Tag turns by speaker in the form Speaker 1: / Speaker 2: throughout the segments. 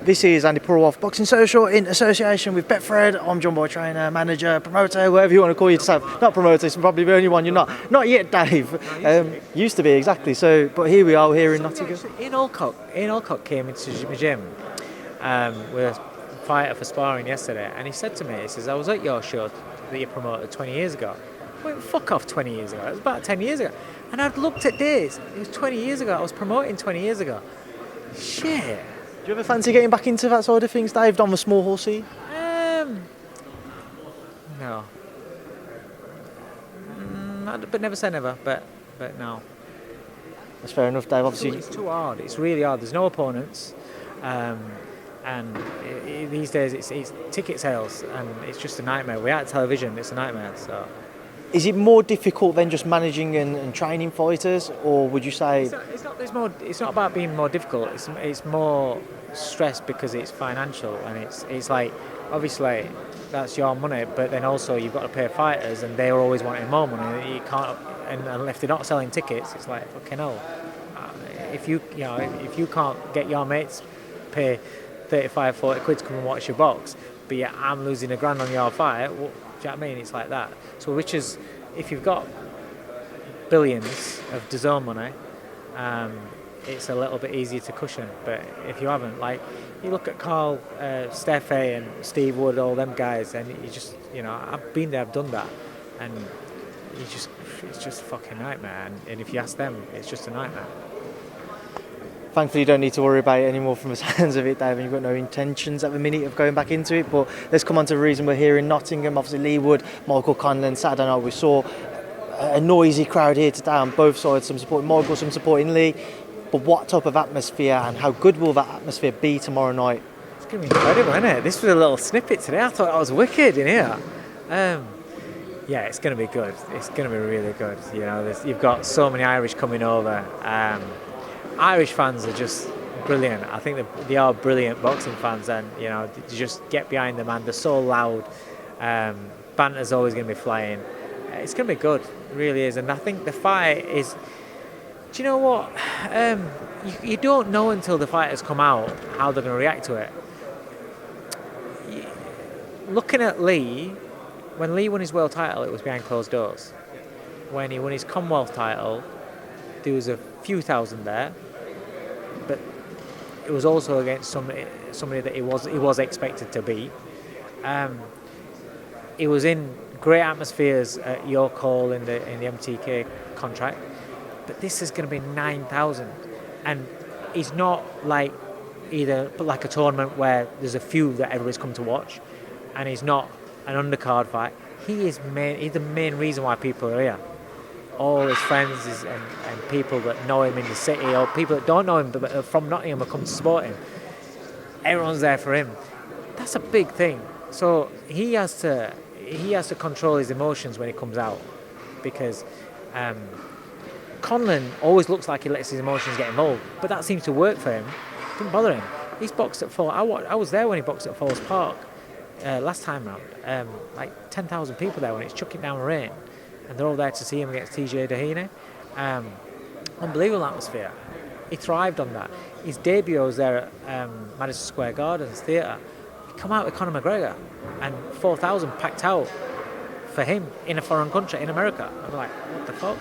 Speaker 1: This is Andi Purewal, Boxing Social in association with Betfred. I'm John Boy Trainer, manager, promoter, whatever you want to call yourself. Not promoter, it's probably the only one you're not. Not yet, Dave. Used to be, exactly. So, but here we are, here in Nottingham.
Speaker 2: Ian Alcock came into the gym with a fighter for sparring yesterday, and he said to me, he says, I was at your show that you promoted 20 years ago. I went, fuck off 20 years ago. It was about 10 years ago. And I'd looked at days. It was 20 years ago. I was promoting 20 years ago. Shit.
Speaker 1: Do you ever fancy getting back into that side of things, Dave, on the small horsey?
Speaker 2: No. But never say never, but no.
Speaker 1: That's fair enough, Dave. Obviously,
Speaker 2: it's too hard. It's really hard. There's no opponents. And these days it's ticket sales, and it's just a nightmare. We're at television, it's a nightmare. So,
Speaker 1: is it more difficult than just managing and training fighters, or would you say
Speaker 2: it's not about being more difficult? It's more stress because it's financial, and it's like, obviously that's your money, but then also you've got to pay fighters, and they're always wanting more money. You can't, and if they're not selling tickets, it's like, fucking hell. If you can't get your mates pay 35, 40 quid to come and watch your box, but yeah, I'm losing $1,000 on your fight, do you know what I mean? It's like that. So which is, if you've got billions of DAZN money, it's a little bit easier to cushion. But if you haven't, like, you look at Carl, Steffe and Steve Wood, all them guys, and you just, I've been there, I've done that, and it's just a fucking nightmare. And if you ask them, it's just a nightmare.
Speaker 1: Thankfully, you don't need to worry about it anymore from the sounds of it, Dave, and you've got no intentions at the minute of going back into it. But let's come on to the reason we're here in Nottingham. Obviously, Lee Wood, Michael Conlan, Saturday night we saw a noisy crowd here today on both sides, some supporting Michael, some supporting Lee. But what type of atmosphere and how good will that atmosphere be tomorrow night?
Speaker 2: It's going to be incredible, isn't it? This was a little snippet today. I thought I was wicked in here. Yeah, it's going to be good. It's going to be really good. You've got so many Irish coming over. Irish fans are just brilliant. I think they are brilliant boxing fans, and you just get behind them, and they're so loud. Banter's always going to be flying. It's going to be good, it really is. And I think the fight is. Do you know what? You don't know until the fighters come out how they're going to react to it. Looking at Lee, when Lee won his world title, it was behind closed doors. When he won his Commonwealth title, there was a few thousand there, but it was also against somebody that he was expected to beat. He was in great atmospheres at York Hall in the MTK contract, but this is going to be 9,000, and it's not like like a tournament where there's a few that everybody's come to watch, and he's not an undercard fight. He's the main reason why people are here. All his friends and people that know him in the city, or people that don't know him but are from Nottingham will come to support him. Everyone's there for him. That's a big thing. So he has to control his emotions when he comes out, because Conlan always looks like he lets his emotions get involved, but that seems to work for him. It doesn't bother him. He's boxed at Falls. I was there when he boxed at Falls Park last time round. Like 10,000 people there when it's chucking down rain, and they're all there to see him against TJ Dahine. Unbelievable atmosphere. He thrived on that. His debut was there at Madison Square Gardens Theatre. He come out with Conor McGregor, and 4,000 packed out for him in a foreign country, in America. I'm like, what the fuck?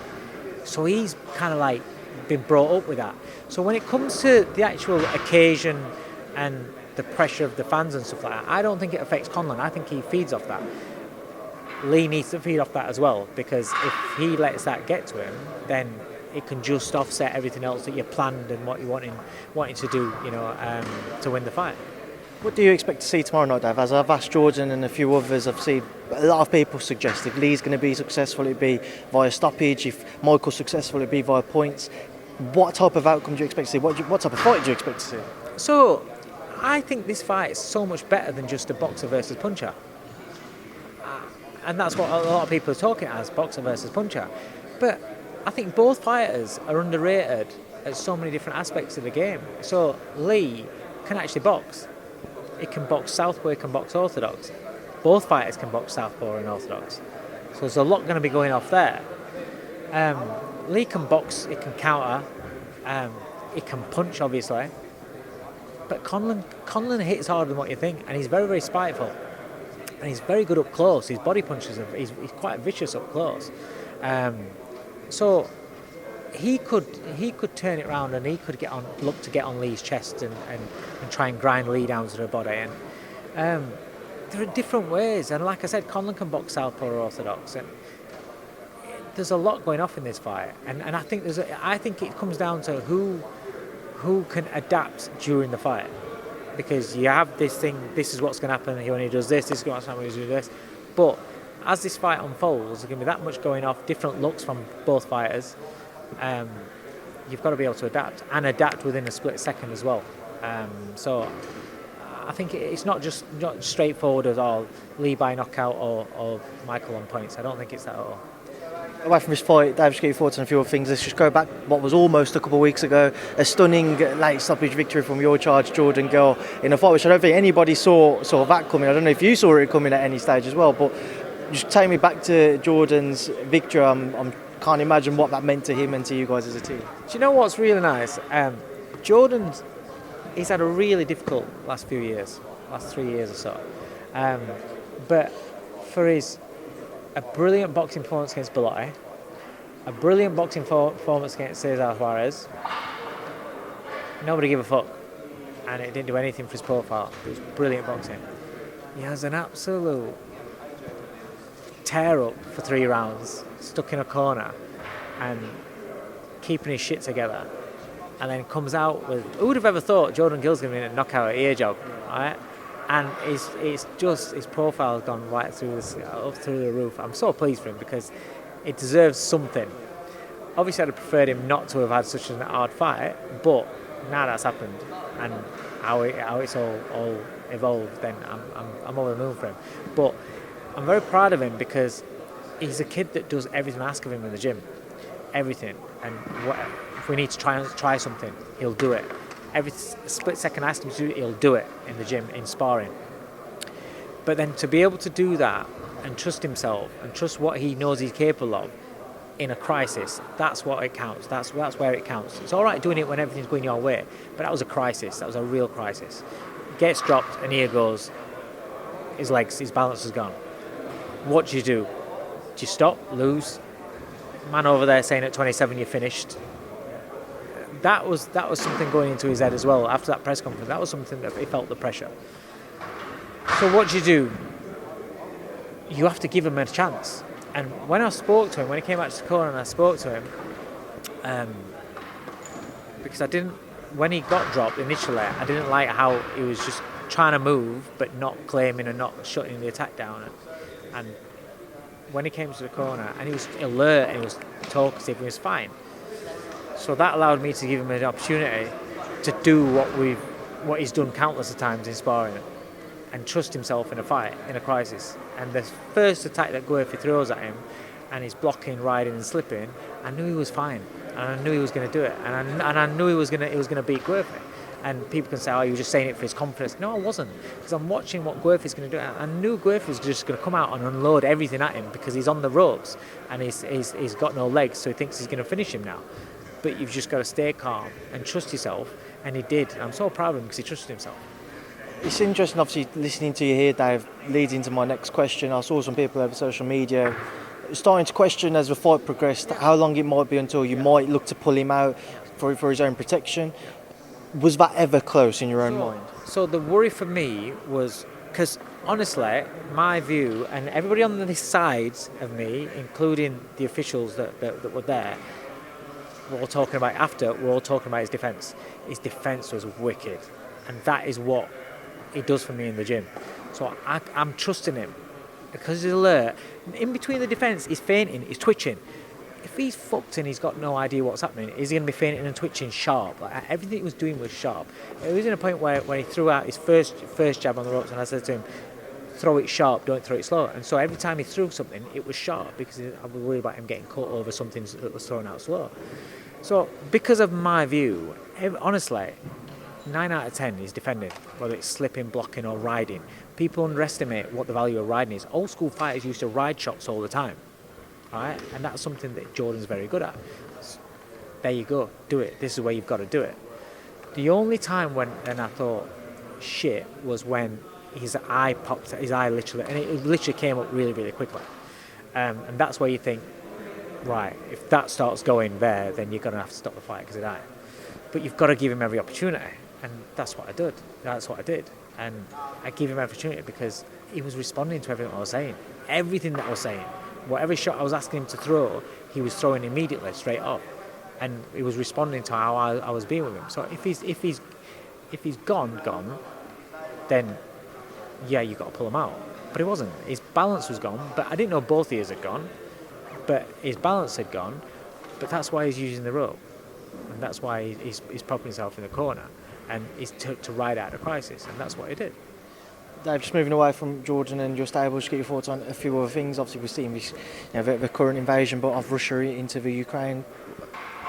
Speaker 2: So he's kind of like been brought up with that. So when it comes to the actual occasion and the pressure of the fans and stuff like that, I don't think it affects Conlan. I think he feeds off that. Lee needs to feed off that as well, because if he lets that get to him, then it can just offset everything else that you planned and what you're wanting to do, to win the fight.
Speaker 1: What do you expect to see tomorrow night, Dave? As I've asked Jordan and a few others, I've seen a lot of people suggest if Lee's going to be successful, it'd be via stoppage. If Michael's successful, it'd be via points. What type of outcome do you expect to see? What type of fight do you expect to see?
Speaker 2: So, I think this fight is so much better than just a boxer versus puncher. And that's what a lot of people are talking as, boxer versus puncher. But I think both fighters are underrated at so many different aspects of the game. So Lee can actually box. He can box southpaw, he can box orthodox. Both fighters can box southpaw and orthodox. So there's a lot going to be going off there. Lee can box, he can counter, he can punch, obviously. But Conlan hits harder than what you think, and he's very, very spiteful. And he's very good up close. His body punches, he's quite vicious up close. So he could turn it around, and he could look to get on Lee's chest and try and grind Lee down to the body. And there are different ways. And like I said, Conlan can box southpaw or orthodox, and there's a lot going off in this fight. And I think I think it comes down to who can adapt during the fight. Because you have this thing, this is what's going to happen when he does this is what's going to happen when he does this. But as this fight unfolds, there's going to be that much going off, different looks from both fighters. You've got to be able to adapt within a split second as well. So I think it's not straightforward as all Lee by knockout or Michael on points. I don't think it's that at all.
Speaker 1: Away from this fight, Dave, just get your thoughts on a few other things. Let's just go back what was almost a couple of weeks ago, a stunning late stoppage victory from your charge, Jordan Gill, in a fight which I don't think anybody saw that coming. I don't know if you saw it coming at any stage as well, but just take me back to Jordan's victory. I can't imagine what that meant to him and to you guys as a team.
Speaker 2: Do you know what's really nice? He's had a really difficult last 3 years or so. But for a brilliant boxing performance against Bellotti, a brilliant boxing performance against Cesar Juarez, nobody gave a fuck. And it didn't do anything for his profile. It was brilliant boxing. He has an absolute tear up for 3 rounds, stuck in a corner and keeping his shit together. And then comes out with, who would have ever thought Jordan Gill's going to be in a knockout at ear job, right? And it's just, his profile has gone right through up through the roof. I'm so pleased for him because it deserves something. Obviously, I'd have preferred him not to have had such an hard fight, but now that's happened and how it's all evolved, then I'm over the moon for him. But I'm very proud of him because he's a kid that does everything I ask of him in the gym, everything. And if we need to try something, he'll do it. Every split second I ask him to do it, he'll do it in the gym, in sparring. But then to be able to do that and trust himself and trust what he knows he's capable of in a crisis, that's what it counts. That's where it counts. It's all right doing it when everything's going your way, but that was a crisis. That was a real crisis. Gets dropped and here goes. His balance is gone. What do? Do you stop, lose? Man over there saying at 27 you're finished. That was something going into his head as well after that press conference. That was something that he felt the pressure. So what do? You have to give him a chance. And when I spoke to him, when he came back to the corner and I spoke to him, because when he got dropped initially, I didn't like how he was just trying to move but not claiming and not shutting the attack down. And when he came to the corner, and he was alert and he was talkative, he was fine. So that allowed me to give him an opportunity to do what he's done countless of times in sparring and trust himself in a fight, in a crisis. And the first attack that Guerfi throws at him, and he's blocking, riding and slipping, I knew he was fine. And I knew he was going to do it. And I knew he was going to beat Guerfi. And people can say, oh, you were just saying it for his confidence. No, I wasn't. Because I'm watching what Guerfi's going to do. I knew Guerfi was just going to come out and unload everything at him because he's on the ropes and he's got no legs, so he thinks he's going to finish him now. But you've just got to stay calm and trust yourself. And he did. I'm so proud of him because he trusted himself.
Speaker 1: It's interesting, obviously, listening to you here, Dave, leads into my next question. I saw some people over social media starting to question as the fight progressed how long it might be until you might look to pull him out for his own protection. Was that ever close in your own mind?
Speaker 2: So the worry for me was, because honestly, my view, and everybody on this side of me, including the officials that were there, we're all talking about his defence. His defence was wicked. And that is what he does for me in the gym. So I'm trusting him because he's alert. In between the defence, he's fainting, he's twitching. If he's fucked and he's got no idea what's happening, is he going to be fainting and twitching sharp? Like, everything he was doing was sharp. It was in a point where he threw out his first jab on the ropes, and I said to him, throw it sharp, don't throw it slow. And so every time he threw something, it was sharp because I was worried about him getting caught over something that was thrown out slow. So because of my view, honestly, 9 out of 10 is defending, whether it's slipping, blocking or riding. People underestimate what the value of riding is. Old school fighters used to ride shots all the time, right? And that's something that Jordan's very good at. There you go, do it. This is where you've got to do it. The only time when I thought shit was when his eye literally, and it literally came up really, really quickly. And that's where you think, right, if that starts going there, then you're going to have to stop the fight because of that. But you've got to give him every opportunity. And that's what I did. That's what I did. And I gave him every opportunity because he was responding to everything I was saying. Everything that I was saying. Whatever shot I was asking him to throw, he was throwing immediately, straight up. And he was responding to how I was being with him. So if he's gone, then yeah, you've got to pull him out. But he wasn't. His balance was gone. But I didn't know both ears had gone. But his balance had gone. But that's why he's using the rope. And that's why he's propping himself in the corner. And he's to ride out the crisis. And that's what he did.
Speaker 1: Dave, just moving away from Jordan and your stable, just get your thoughts on a few other things. Obviously, we're seeing this, the current invasion of Russia into the Ukraine.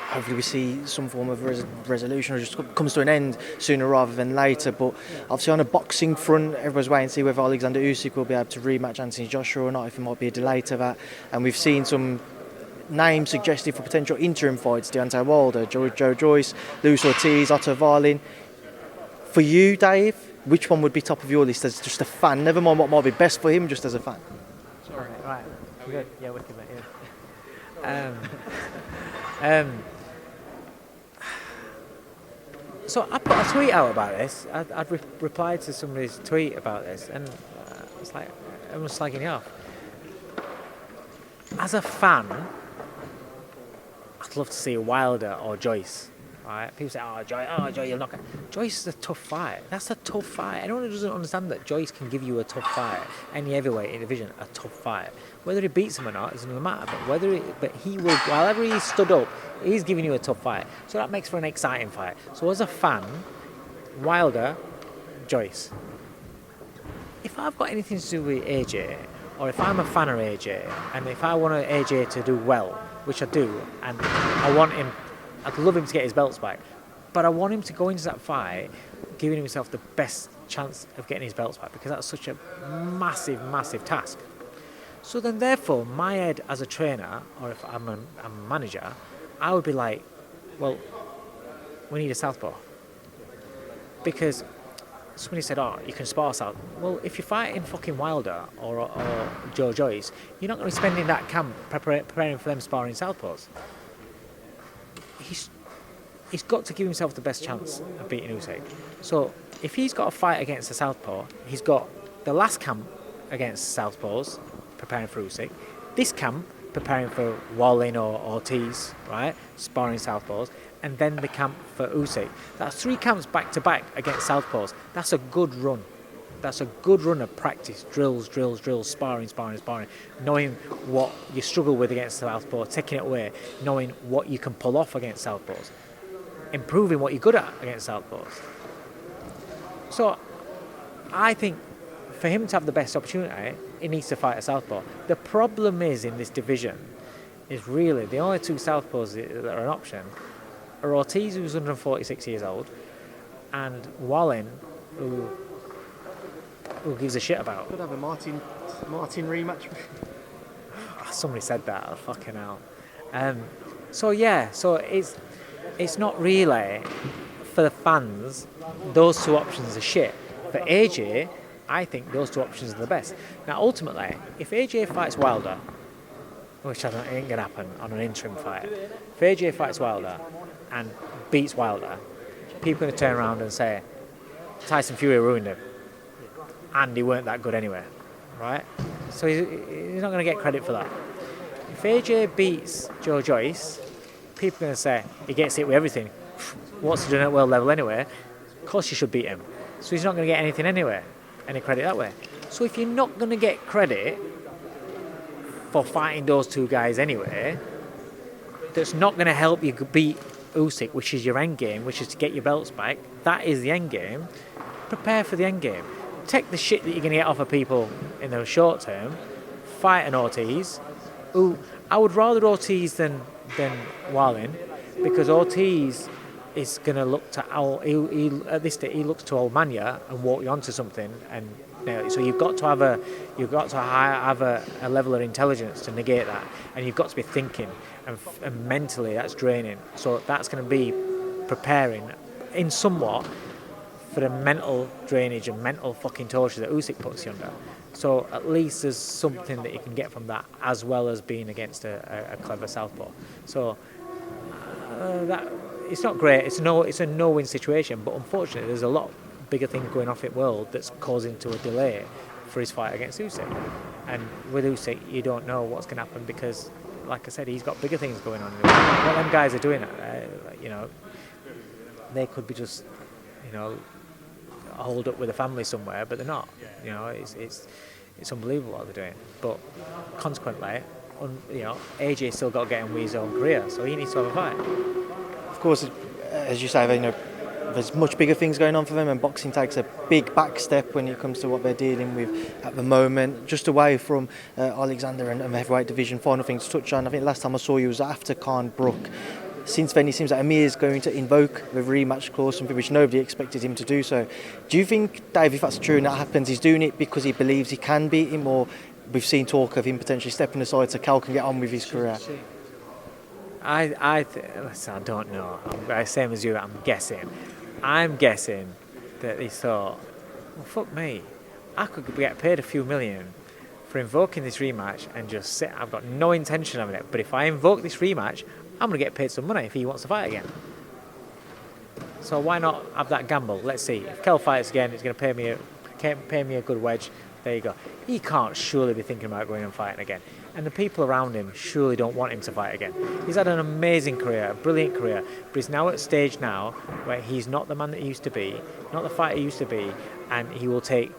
Speaker 1: Hopefully we see some form of resolution or just comes to an end sooner rather than later. But obviously on a boxing front, everybody's waiting to see whether Alexander Usyk will be able to rematch Anthony Joshua or not, if it might be a delay to that. And we've seen some names suggested for potential interim fights: Deontay Wilder, Joyce, Luis Ortiz, Otto Wallin. For you, Dave, which one would be top of your list as just a fan? Never mind what might be best for him, just as a fan.
Speaker 2: Sorry. Right. Good. Yeah, wicked, mate. Yeah. So I put a tweet out about this. I'd replied to somebody's tweet about this, and it's like everyone's slagging you off. As a fan, I'd love to see Wilder or Joyce. Right? People say, Joyce, you'll knock it. Joyce is a tough fight. That's a tough fight. Anyone who doesn't understand that Joyce can give you a tough fight, any heavyweight in the division, a tough fight. Whether he beats him or not doesn't matter. But he will, whenever he's stood up, he's giving you a tough fight. So that makes for an exciting fight. So as a fan, Wilder, Joyce. If I've got anything to do with AJ, or if I'm a fan of AJ, and if I want AJ to do well, which I do, and I'd love him to get his belts back, but I want him to go into that fight giving himself the best chance of getting his belts back, because that's such a massive, massive task. So then therefore, my head as a trainer, or if I'm a manager, I would be like, well, we need a southpaw. Because somebody said, you can spar south. Well, if you're fighting fucking Wilder or Joe Joyce, you're not going to be spending that camp preparing for them sparring southpaws. He's got to give himself the best chance of beating Usyk. So if he's got a fight against a southpaw, he's got the last camp against southpaws, preparing for Usyk. This camp preparing for Wallin or Ortiz, right, sparring southpaws, and then the camp for Usyk. That's 3 camps back to back against southpaws. That's a good run. That's a good run of practice, drills, sparring, knowing what you struggle with against southpaw, taking it away, knowing what you can pull off against southpaws, improving what you're good at against southpaws. So I think for him to have the best opportunity, he needs to fight a southpaw. The problem is in this division is really the only 2 southpaws that are an option are Ortiz, who's 146 years old, and Wallin, who gives a shit about.
Speaker 1: Could have a Martin rematch.
Speaker 2: Somebody said that. Oh, fucking hell. So it's not really for the fans. Those 2 options are shit. For AJ, I think those 2 options are the best. Now, ultimately, if AJ fights Wilder, which I don't think ain't gonna happen on an interim fight, if AJ fights Wilder and beats Wilder, people are gonna turn around and say Tyson Fury ruined him. And he weren't that good anyway, right? So he's not going to get credit for that. If AJ beats Joe Joyce, people are going to say he gets hit with everything. What's he doing at world level anyway? Of course you should beat him. So he's not going to get anything anyway, any credit that way. So if you're not going to get credit for fighting those 2 guys anyway, that's not going to help you beat Usyk, which is your end game, which is to get your belts back. That is the end game. Prepare for the end game. Take the shit that you're going to get off of people in the short term, fight an Ortiz, who I would rather Ortiz than Wallin, because Ortiz is going to look to at this stage he looks to old Mania and walk you onto something, and so you've got to have a level of intelligence to negate that, and you've got to be thinking, and mentally that's draining. So that's going to be preparing in somewhat for the mental drainage and mental fucking torture that Usyk puts you under. So at least there's something that you can get from that, as well as being against a clever southpaw. So that it's not great. It's a no-win situation. But unfortunately, there's a lot bigger things going off in the world that's causing to a delay for his fight against Usyk. And with Usyk, you don't know what's going to happen because, like I said, he's got bigger things going on. What them guys are doing, they could be just, holed up with a family somewhere, but they're not. It's unbelievable what they're doing. But consequently, AJ's still got to get on with his own career, so he needs to have a fight.
Speaker 1: Of course, as you say, there's much bigger things going on for them, and boxing takes a big back step when it comes to what they're dealing with at the moment. Just away from Alexander and the heavyweight division, final thing to touch on, I think last time I saw you was after Khan Brook. Since then, it seems like Amir's going to invoke the rematch clause, something which nobody expected him to do so. Do you think, Dave, if that's true and that happens, he's doing it because he believes he can beat him, or we've seen talk of him potentially stepping aside so Cal can get on with his career?
Speaker 2: Listen, I don't know. I'm same as you. I'm guessing that he thought, well, fuck me, I could get paid a few million for invoking this rematch and just sit. I've got no intention of it, but if I invoke this rematch, I'm going to get paid some money if he wants to fight again. So why not have that gamble? Let's see. If Kel fights again, it's going to pay me a good wedge. There you go. He can't surely be thinking about going and fighting again. And the people around him surely don't want him to fight again. He's had an amazing career, a brilliant career, but he's now at a stage now where he's not the man that he used to be, not the fighter he used to be, and he will take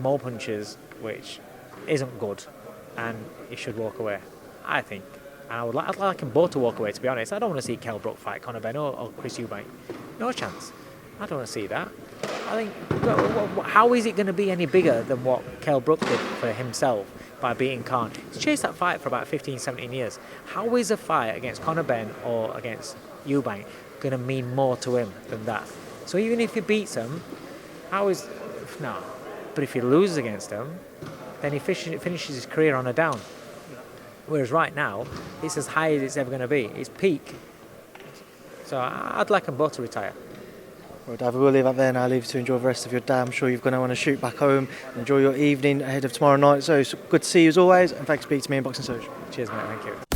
Speaker 2: more punches, which isn't good, and he should walk away, I think. And I'd like them both to walk away, to be honest. I don't want to see Kell Brook fight Conor Benn or Chris Eubank. No chance. I don't want to see that. I think, how is it going to be any bigger than what Kell Brook did for himself by beating Khan? He's chased that fight for about 15, 17 years. How is a fight against Conor Benn or against Eubank going to mean more to him than that? So even if he beats him, no. But if he loses against him, then he finishes his career on a down. Whereas right now, it's as high as it's ever going to be. It's peak. So I'd like them both to retire.
Speaker 1: Well, David, we'll leave that there now. I'll leave you to enjoy the rest of your day. I'm sure you're going to want to shoot back home, enjoy your evening ahead of tomorrow night. So it's good to see you as always, and thanks for speaking to me in Boxing Social.
Speaker 2: Cheers, mate. Thank you.